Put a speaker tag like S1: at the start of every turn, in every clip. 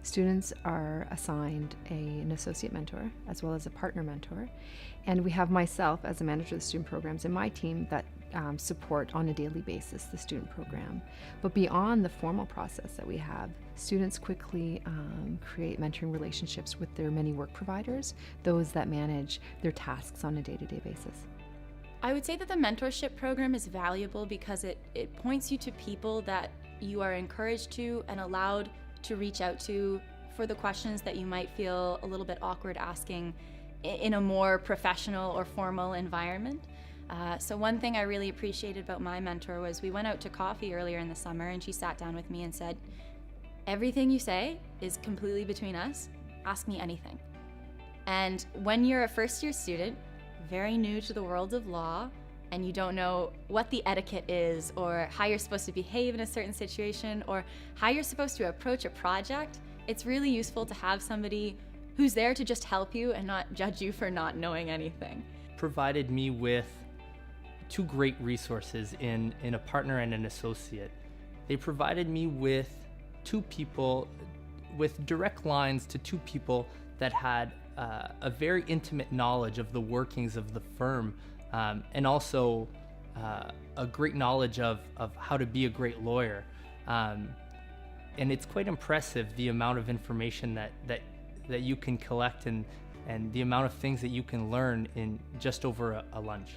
S1: Students are assigned an associate mentor as well as a partner mentor. And we have myself as a manager of the student programs and my team that support on a daily basis the student program. But beyond the formal process that we have, students quickly create mentoring relationships with their many work providers, those that manage their tasks on a day-to-day basis.
S2: I would say that the mentorship program is valuable because it points you to people that you are encouraged to and allowed to reach out to for the questions that you might feel a little bit awkward asking in a more professional or formal environment. So one thing I really appreciated about my mentor was we went out to coffee earlier in the summer and she sat down with me and said, "Everything you say is completely between us. Ask me anything." And when you're a first-year student, very new to the world of law, and you don't know what the etiquette is or how you're supposed to behave in a certain situation or how you're supposed to approach a project, it's really useful to have somebody who's there to just help you and not judge you for not knowing anything.
S3: Provided me with two great resources in a partner and an associate. They provided me with two people, with direct lines to two people that had a very intimate knowledge of the workings of the firm, and also a great knowledge of how to be a great lawyer. And it's quite impressive the amount of information that you can collect and the amount of things that you can learn in just over a lunch.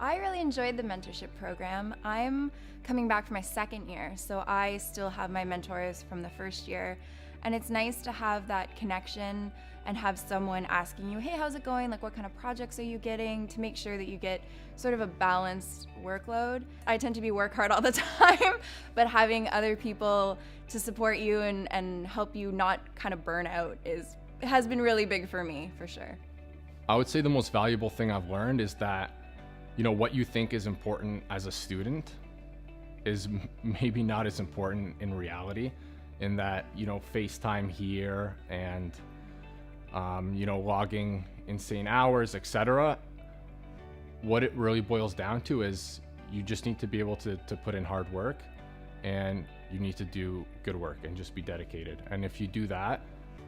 S4: I really enjoyed the mentorship program. I'm coming back for my second year, so I still have my mentors from the first year. And it's nice to have that connection and have someone asking you, hey, how's it going? Like, what kind of projects are you getting? To make sure that you get sort of a balanced workload. I tend to be work hard all the time, but having other people to support you and help you not kind of burn out has been really big for me, for sure.
S5: I would say the most valuable thing I've learned is that, what you think is important as a student is maybe not as important in reality, in that, FaceTime here and, logging insane hours, etc. What it really boils down to is you just need to be able to put in hard work, and you need to do good work and just be dedicated. And if you do that,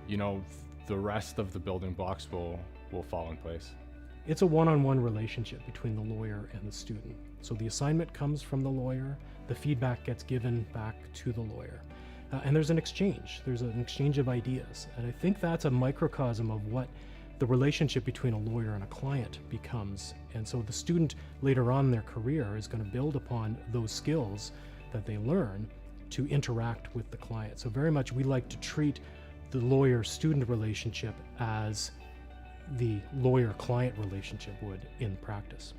S5: the rest of the building blocks will fall in place.
S6: It's a one-on-one relationship between the lawyer and the student. So the assignment comes from the lawyer, the feedback gets given back to the lawyer. And there's an exchange of ideas. And I think that's a microcosm of what the relationship between a lawyer and a client becomes. And so the student later on in their career is going to build upon those skills that they learn to interact with the client. So very much we like to treat the lawyer-student relationship as the lawyer-client relationship would in practice.